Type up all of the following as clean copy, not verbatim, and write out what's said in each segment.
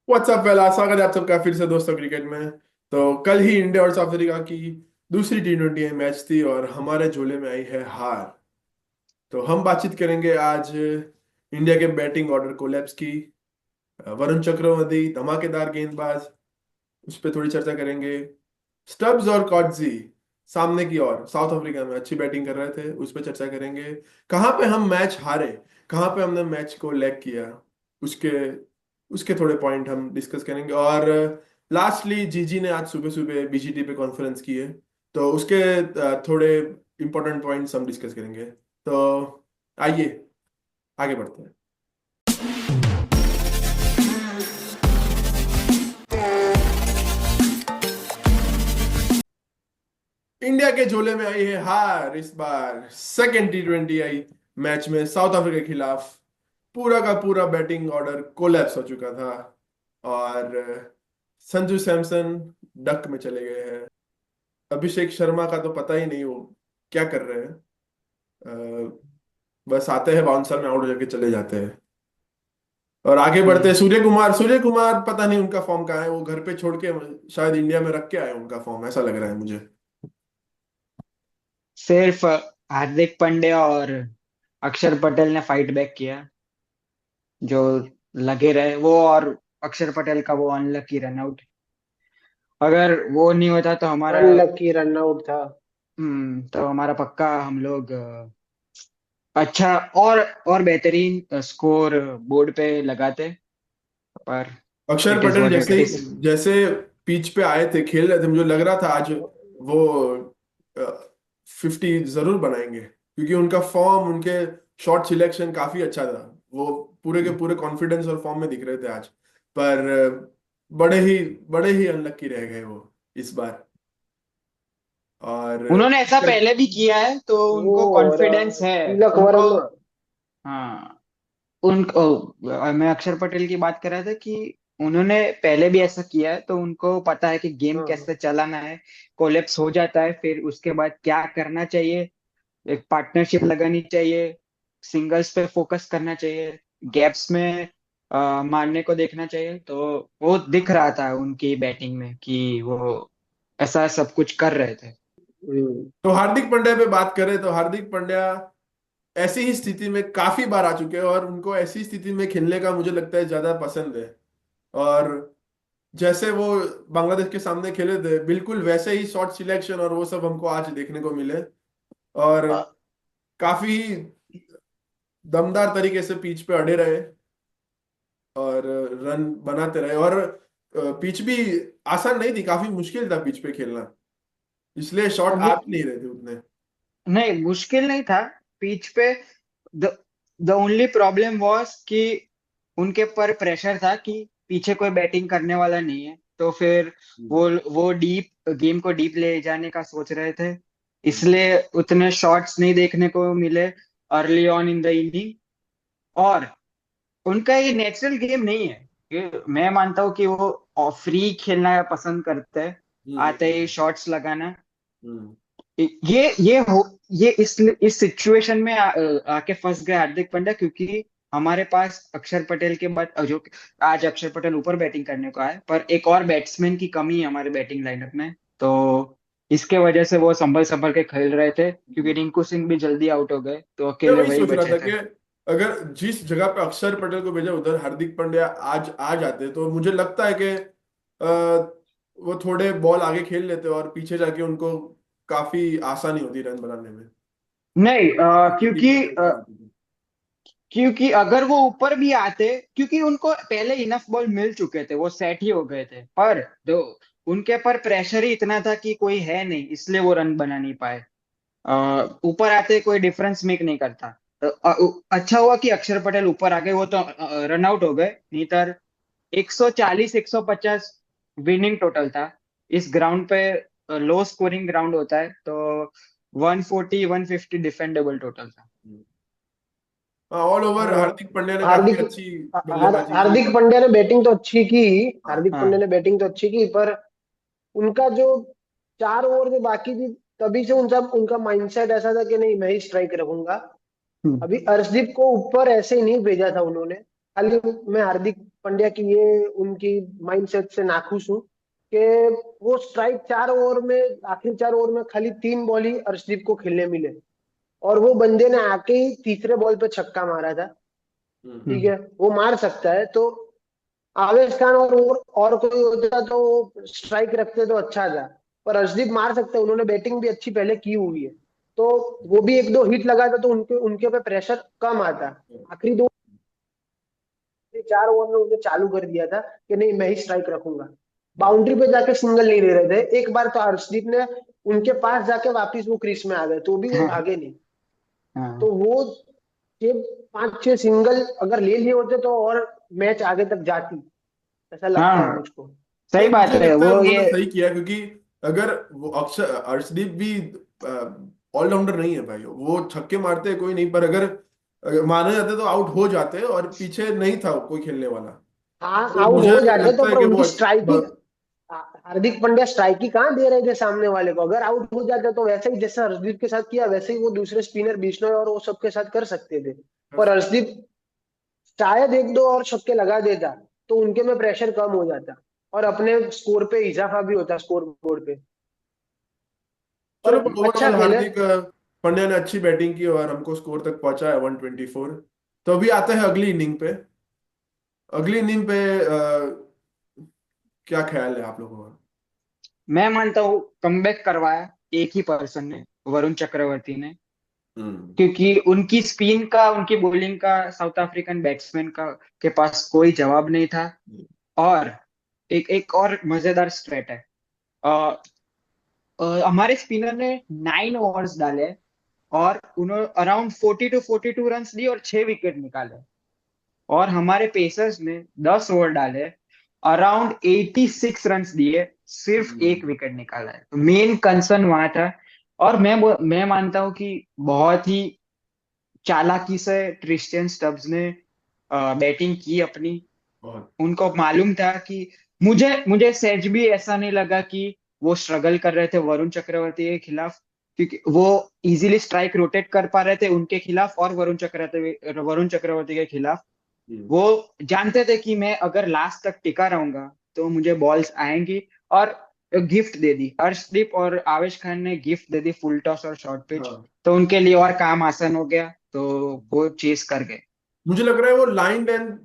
WhatsApp पहला स्वागत है आप सबका फिर से दोस्तों क्रिकेट में। तो कल ही इंडिया और साउथ अफ्रीका की दूसरी T20 मैच थी और हमारे झोले में आई है हार। तो हम बातचीत करेंगे आज इंडिया के बैटिंग ऑर्डर कोलैप्स की। वरुण चक्रवर्ती धमाकेदार गेंदबाज, उस पर थोड़ी चर्चा करेंगे। स्टब्स और कॉटजी सामने की ओर साउथ अफ्रीका में अच्छी बैटिंग कर रहे थे, उस पर चर्चा करेंगे। कहाँ पे हम मैच हारे, कहाँ पे हमने मैच को लैग किया, उसके उसके थोड़े पॉइंट हम डिस्कस करेंगे। और लास्टली जीजी ने आज सुबह सुबह बीजीटी पे कॉन्फ्रेंस की है, तो उसके थोड़े इंपॉर्टेंट पॉइंट्स हम डिस्कस करेंगे। तो आइए आगे बढ़ते हैं। इंडिया के झोले में आई है हार इस बार। सेकेंड T20 आई मैच में साउथ अफ्रीका के खिलाफ पूरा का पूरा बैटिंग ऑर्डर कोलैप्स हो चुका था और संजू सैमसन डक में चले गए हैं। अभिषेक शर्मा का तो पता ही नहीं वो क्या कर रहे हैं। अ, बस आते हैं बाउंसर में आउट होकर चले जाते हैं। और आगे बढ़ते हैं, हम्म। सूर्य कुमार पता नहीं उनका फॉर्म कहाँ है, वो घर पे छोड़ के शायद इंडिया में रख के आए उनका फॉर्म, ऐसा लग रहा है मुझे। सिर्फ हार्दिक पांड्या और अक्षर पटेल ने फाइट बैक किया जो लगे रहे वो, और अक्षर पटेल का वो अनलकी रन आउट। अगर वो नहीं होता तो हमारा अनलकी रन आउट था। तो हमारा पक्का हम लोग अच्छा और बेहतरीन स्कोर बोर्ड पे लगाते। पर अक्षर इट इज पटेल व्हाट जैसे इट ही इज। जैसे पिच पे आए थे, खेल रहे थे, मुझे लग रहा था आज वो 50 जरूर बनाएंगे, क्योंकि उनका फॉर्म, उनके शॉट सिलेक्शन काफी अच्छा था। वो पूरे के पूरे कॉन्फिडेंस और फॉर्म में दिख रहे थे आज। पर बड़े ही बड़े ही अनलक्की रह गए वो इस बार। और उन्होंने ऐसा पहले भी किया है तो वो उनको और कॉन्फिडेंस है तिलक उनको। वर्मा। हाँ, मैं अक्षर पटेल की बात कर रहा था कि उन्होंने पहले भी ऐसा किया है तो उनको पता है कि गेम हाँ, कैसे चलाना है। कोलेप्स हो जाता है फिर उसके बाद क्या करना चाहिए। एक पार्टनरशिप लगानी चाहिए, सिंगल्स पे फोकस करना चाहिए, गैप्स में मारने को देखना चाहिए। तो वो दिख रहा था उनकी बैटिंग में कि वो ऐसा सब कुछ कर रहे थे। तो हार्दिक पांड्या पे बात करें तो हार्दिक पांड्या ऐसी ही स्थिति में काफी बार आ चुके हैं और उनको ऐसी स्थिति में खेलने का मुझे लगता है ज्यादा पसंद है। और जैसे वो बांग्लादेश के सामने खेले थे, बिल्कुल वैसे ही शॉट सिलेक्शन और वो सब हमको आज देखने को मिले। और काफी दमदार तरीके से पिच पे अड़े रहे और रन बनाते रहे। और पिच भी आसान नहीं थी, काफी मुश्किल था पिच पे खेलना, इसलिए शॉट आ वो भी नहीं रहे थे उतने। नहीं, मुश्किल नहीं था पिच पे। The the only problem was कि उनके पर प्रेशर था कि पीछे कोई बैटिंग करने वाला नहीं है, तो फिर हम्म। वो डीप गेम को डीप ले जाने का सोच रहे थे। हम्म। इसलिए उतने शॉट्स नहीं देखने को मिले early on in the inning. और उनका ये नेचुरल गेम नहीं है। मैं मानता हूँ कि वो फ्री खेलना पसंद करते हैं, आते ही हम्म। शॉट्स लगाना। हम्म। ये हो ये इस सिचुएशन में आके फंस गए हार्दिक पांड्या, क्योंकि हमारे पास अक्षर पटेल के बाद जो आज अक्षर पटेल ऊपर बैटिंग करने को आए, पर एक और बैट्समैन की कमी है हमारे बैटिंग लाइनअप में। तो इसके वजह से वो संभल संभल के खेल रहे थे, क्योंकि रिंकू सिंह भी जल्दी आउट हो गए तो मैं अकेले वही वही सोच रहा बचे था थे। कि अगर जिस जगह पे अक्षर पटेल को भेजा उधर हार्दिक पांड्या आज आ जाते, तो मुझे लगता है कि वो थोड़े बॉल आगे खेल लेते और पीछे जाके उनको काफी आसानी होती रन बनाने में। नहीं, ठीक से खेल पाते थे। क्योंकि अगर वो ऊपर भी आते, क्योंकि उनको पहले इनफ बॉल मिल चुके थे, वो सेट ही हो गए थे, पर दो उनके पर प्रेशर ही इतना था कि कोई है नहीं, इसलिए वो रन बना नहीं पाए। ऊपर आते कोई डिफरेंस मेक नहीं करता। अच्छा हुआ कि अक्षर पटेल ऊपर आ गए, वो तो रन आउट हो गए, नहीं तो 140 150 विनिंग टोटल था इस ग्राउंड पे। लो स्कोरिंग ग्राउंड होता है तो 140 150 डिफेंडेबल टोटल था। हाँ, ऑल ओवर हाँ, हार्दिक पांड्या ने काफी हार्दिक अच्छी बल्लेबाजी की। हार्दिक पांड्या ने बैटिंग तो अच्छी की। हाँ। हार्दिक पांड्या हाँ। ने बैटिंग तो अच्छी की, पर उनका जो 4 ओवर जो बाकी थी, तभी से उनका उनका माइंडसेट ऐसा था कि नहीं, मैं ही स्ट्राइक रखूंगा। हम्म। अभी अर्शदीप को ऊपर ऐसे ही नहीं भेजा था उन्होंने। खाली मैं हार्दिक पांड्या की ये उनकी माइंडसेट से नाखुश हूँ कि वो स्ट्राइक 4 ओवर में, आखिरी 4 ओवर में खाली 3 बॉल ही अर्शदीप को खेलने मिले, और वो बंदे ने आके ही तीसरे बॉल पे छक्का मारा था। हम्म। ठीक हम्म। है, वो मार सकता है तो आवेश खान और कोई होता तो वो स्ट्राइक रखते तो अच्छा था, पर अर्शदीप मार सकते हैं, उन्होंने बैटिंग भी अच्छी पहले की हुई है, तो वो भी एक दो हिट लगाता तो उनके उनके पे प्रेशर कम आता। आखिरी 4 ओवर में उन्हें चालू कर दिया था कि नहीं मैं ही स्ट्राइक रखूंगा, बाउंड्री पे जाके सिंगल नहीं ले रहे थे। एक बार तो हर्षदीप ने उनके पास जाके वापिस वो क्रीज में आ गए तो भी वो हाँ। भागे नहीं। हाँ। तो वो 5 6 सिंगल अगर ले लिए होते तो और मैच आगे तक जाती, ऐसा लगता है हाँ, मुझको। सही नहीं, बात मुझे है लगता है वो उन्होंने ये। सही किया, क्योंकि अगर वो अक्षर अर्शदीप भी ऑलराउंडर नहीं है भाई, वो छक्के मारते हैं कोई नहीं, पर अगर माने जाते तो आउट हो जाते और पीछे नहीं था कोई खेलने वाला। हाँ तो आउट मुझे हो जाते तो, लगता है पर कि वो उनकी स्ट्राइक ही, हार्दिक पांड्या स्ट्राइक ही कहाँ दे रहे थे सामने वाले को। अगर आउट हो जाते तो वैसे ही जैसे हर्षदीप के साथ किया वैसे ही वो दूसरे स्पिनर बिश्नोई और वो सबके साथ कर सकते थे। पर हर्षदीप शायद एक दो और छक्के लगा देता तो उनके में प्रेशर कम हो जाता और अपने स्कोर पे इजाफा भी होता, स्कोर बोर्ड पे। पर चलो, अच्छा ओवरऑल खेले। हार्दिक पांड्या ने अच्छी बैटिंग की और हमको स्कोर तक पहुंचाया 124। तो अभी आते हैं अगली इनिंग पे। अगली इनिंग पे क्या ख्याल है आप लोगों का? मैं मानता हूँ कमबैक करवाया एक ही पर्सन ने, वरुण चक्रवर्ती ने। हम्म। क्योंकि उनकी स्पिन का, उनकी बॉलिंग का साउथ अफ्रीकन बैट्समैन का के पास कोई जवाब नहीं था। और एक एक और मजेदार स्ट्रेट है। अ, हमारे स्पिनर ने 9 ओवर्स डाले और उन्होंने अराउंड 42 रन दिए और 6 विकेट निकाले। और हमारे पेसर्स ने 10 ओवर डाले, अराउंड 86 रन दिए, सिर्फ हम्म। 1 विकेट निकाला है। तो मेन कंसर्न वहां था। और मैं मानता हूँ कि बहुत ही चालाकी से ट्रिस्टियन स्टब्स ने बैटिंग की अपनी। बहुत। उनको मालूम था कि मुझे सहज भी ऐसा नहीं लगा कि वो स्ट्रगल कर रहे थे वरुण चक्रवर्ती के खिलाफ, क्योंकि वो इजीली स्ट्राइक रोटेट कर पा रहे थे उनके खिलाफ और वरुण चक्रवर्ती के खिलाफ। हम्म। वो जानते थे कि मैं अगर लास्ट तक टिका रहूंगा तो मुझे बॉल्स आएंगी। और गिफ्ट दे दी, हर्षदीप और आवेश खान ने गिफ्ट दे दी, फुल टॉस और शॉर्ट पिच। हाँ। तो उनके लिए और काम आसान हो गया, तो वो चेस कर गए। मुझे लग रहा है वो लाइन लेंथ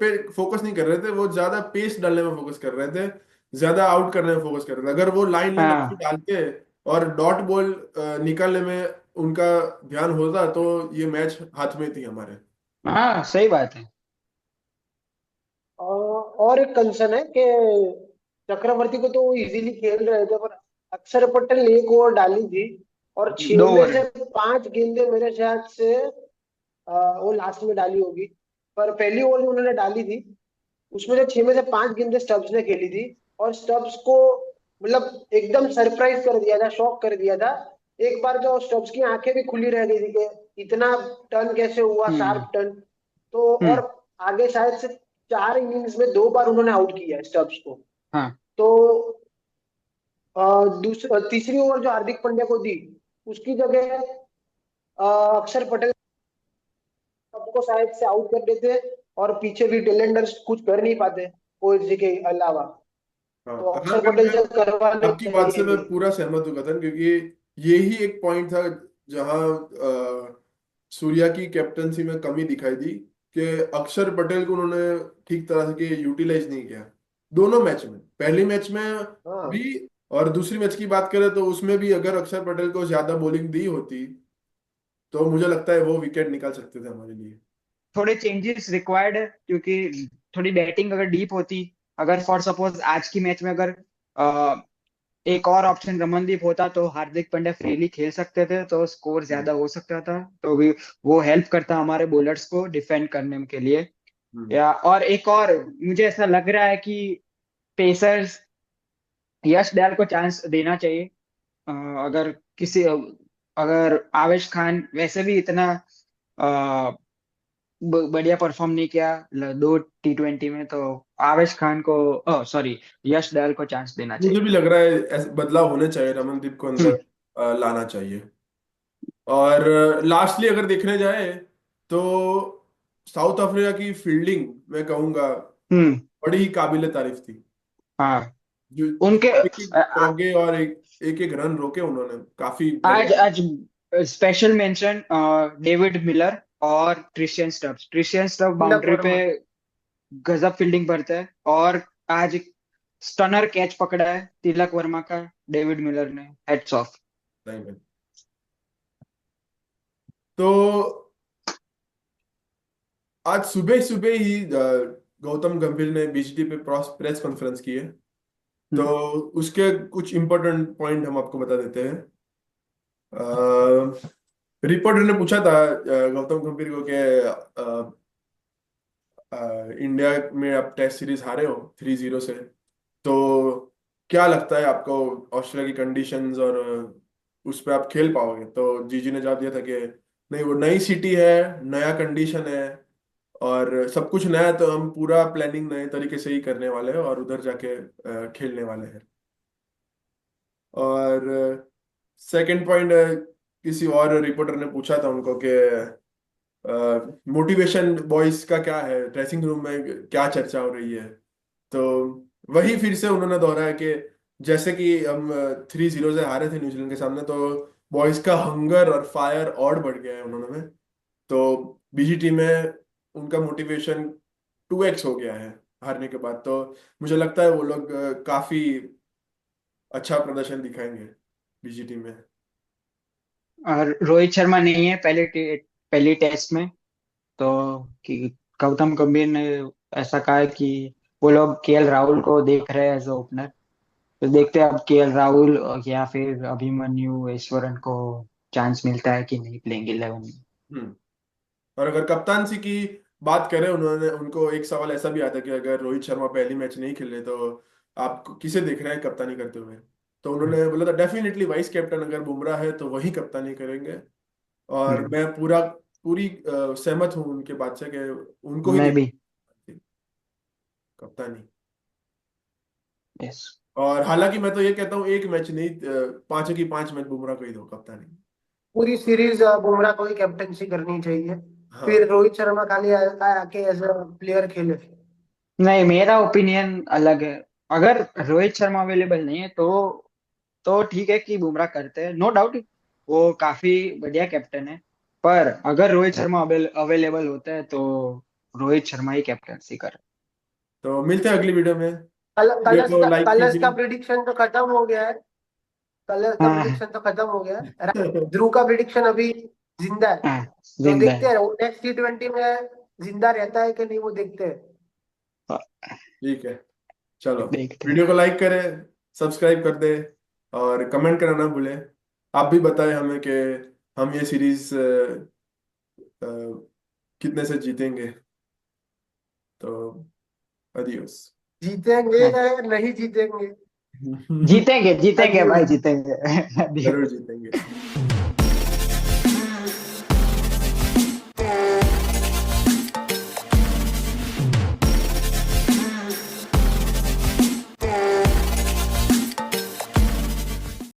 पे फोकस नहीं कर रहे थे, वो ज्यादा पेस डालने में फोकस कर रहे थे, ज्यादा आउट करने में फोकस कर रहे थे। अगर वो लाइन लेंथ अच्छी हाँ। डालते और डॉट बॉल निकालने में उनका ध्यान होता तो ये मैच हाथ में थी हमारे। हाँ, सही बात है। और एक कंसर्न है कि चक्रवर्ती को तो वो इजीली खेल रहे थे, पर अक्षर पटेल ने 1 ओवर डाली थी और दो 6 में ओवर से 5 गेंदें मेरे ख्याल से वो लास्ट में डाली होगी। पर पहली ओवर जो उन्होंने डाली थी उसमें से 6 में से 5 गेंदें स्टब्स ने खेली थी, और स्टब्स को मतलब एकदम सरप्राइज कर दिया था, शॉक कर दिया था। एक बार तो स्टब्स की आंखें भी खुली रह गई थी कि इतना टर्न कैसे हुआ, हम्म। Sharp turn. तो हम्म। और आगे शायद से 4 इनिंग्स में 2 बार उन्होंने आउट किया है स्टब्स को। हाँ। तो तीसरी ओवर जो हार्दिक पांड्या को दी उसकी जगह अक्षर पटेल सबको शायद से आउट कर देते, और पीछे भी टेलेंडर्स कुछ कर नहीं पाते ओएसजी के अलावा। हाँ तो हाँ, अक्षर पर पटेल मैं से करवाने आपकी बात से चाहिए मैं थे। पूरा सहमत हूँ कथन, क्योंकि यही एक पॉइंट था जहां सूर्या की कैप्टनसी में कमी दिखाई दी, कि अक्षर पटेल को उन्होंने ठीक तरह से यूटिलाइज नहीं किया दोनों मैच में। पहली मैच में भी हाँ और दूसरी मैच की बात करें तो उसमें भी अगर अक्षर पटेल को ज्यादा बॉलिंग दी होती तो मुझे लगता है वो विकेट निकाल सकते थे हमारे लिए। थोड़े चेंजेस रिक्वायर्ड है, क्योंकि थोड़ी बैटिंग अगर डीप होती, अगर फॉर सपोज आज की मैच में अगर अ, एक और ऑप्शन रमनदीप होता तो हार्दिक पांड्या फ्रीली खेल सकते थे, तो स्कोर हम्म। ज्यादा हो सकता था। तो भी वो हेल्प करता हमारे बॉलर्स को डिफेंड करने के लिए। हम्म। या और एक और मुझे ऐसा लग रहा है कि पेसर्स यश दयाल को चांस देना चाहिए। अ, अगर किसी अगर आवेश खान वैसे भी इतना बढ़िया परफॉर्म नहीं किया 2 T20 में, तो आवेश खान को, सॉरी, यश दयाल को चांस देना मुझे चाहिए। भी लग रहा है ऐसे बदलाव होने चाहिए, रमनदीप को अंदर हम्म। लाना चाहिए। और लास्टली अगर देखने जाए तो साउथ अफ्रीका की फील्डिंग मैं कहूंगा हम्म। बड़ी ही काबिले तारीफ थी। हाँ। जो उनके एक एक चौके और एक एक रन रोके उन्होंने, काफी आज बढ़िया। आज स्पेशल मेंशन डेविड मिलर और ट्रिशियन स्टब्स। ट्रिशियन स्टब्स तिलक बाउंड्री पे वर्मा। गजब फील्डिंग करता है, और आज स्टनर कैच पकड़ा है तिलक वर्मा का, डेविड मिलर ने। Heads of. नहीं में तो आज सुबह सुबह ही गौतम गंभीर ने बीजीटी पे प्रेस कॉन्फ्रेंस की है। तो उसके कुछ इंपॉर्टेंट पॉइंट हम आपको बता देते हैं। रिपोर्टर ने पूछा था गौतम गंभीर को कि इंडिया में आप टेस्ट सीरीज हारे हो 3-0 से, तो क्या लगता है आपको ऑस्ट्रेलिया की कंडीशंस और उस पर आप खेल पाओगे? तो जीजी ने जवाब दिया था कि नहीं, वो नई सिटी है, नया कंडीशन है और सब कुछ नया है, तो हम पूरा प्लानिंग नए तरीके से ही करने वाले हैं और उधर जाके खेलने वाले हैं। और सेकंड पॉइंट, किसी और रिपोर्टर ने पूछा था उनको कि मोटिवेशन बॉयज का क्या है, ड्रेसिंग रूम में क्या चर्चा हो रही है? तो वही फिर से उन्होंने दोहराया कि जैसे कि हम 3-0 से हारे थे न्यूजीलैंड के सामने, तो बॉयज का हंगर और फायर और बढ़ गया है उन्होंने में। तो बीजीटी में उनका मोटिवेशन 2x हो गया है हारने के बाद। तो मुझे लगता है वो लोग काफी अच्छा प्रदर्शन दिखाएंगे बीजीटी में। और रोहित शर्मा नहीं है पहली टेस्ट में, तो कि गौतम गंभीर ने ऐसा कहा है कि वो लोग केएल राहुल को देख रहे हैं एज ओपनर। तो देखते हैं अब केएल राहुल या फिर अभिमन्यु ईश्वरन को चांस मिलता है कि नहीं प्लेइंग 11 में। हम्म। और अगर कप्तानसी की बात करें, उन्होंने उनको एक सवाल ऐसा भी आता कि अगर रोहित शर्मा पहली मैच नहीं खेले तो आप किसे देख रहे हैं कप्तानी करते हुए? तो उन्होंने बोला था डेफिनेटली वाइस कैप्टन अगर बुमराह है तो वही कप्तानी करेंगे। और हम्म। मैं पूरी सहमत हूँ उनके बात से कि उनको ही मैं भी। देखना कप्तानी। यस। और हालांकि मैं तो ये कहता हूँ एक मैच नहीं, पांचों की 5 मैच बुमराह को ही दो कप्तानी। पूरी सीरीज बुमराह को ही कैप्टनसी करनी चाहिए। फिर हाँ। रोहित शर्मा खाली आके एज अ प्लेयर खेले। नहीं, मेरा ओपिनियन अलग है। अगर रोहित शर्मा अवेलेबल नहीं है तो ठीक है कि बुमराह करते हैं, नो डाउट। वो काफी बढ़िया कैप्टन है। पर अगर रोहित शर्मा अवेलेबल होता है तो रोहित शर्मा ही कैप्टनसी करे। तो मिलते हैं अगली वीडियो में। कल वीडियो कलर्स को का लाइक कलर्स का कीजिए। प्रिडिक्शन तो खत्म हो गया है। कलर्स का हाँ। प्रिडिक्शन तो खत्म हो गया है। ध्रुव का प्रिडिक्शन अभी जिंदा है। हाँ। तो जिंदा देखते है। हैं नेक्स्ट T20 में जिंदा रहता है कि नहीं, वो देखते हैं। ठीक है, चलो। देखते हैं। वीडियो को लाइक करें, सब्सक्राइब कर दे और कमेंट करना ना भूलें। आप भी बताएं हमें कि हम ये सीरीज कितने से जीतेंगे। तो अदियोस। जीतेंगे हाँ, या नहीं जीतेंगे। जीतेंगे जीतेंगे भाई Adiós. जीतेंगे। जरूर जीतेंगे।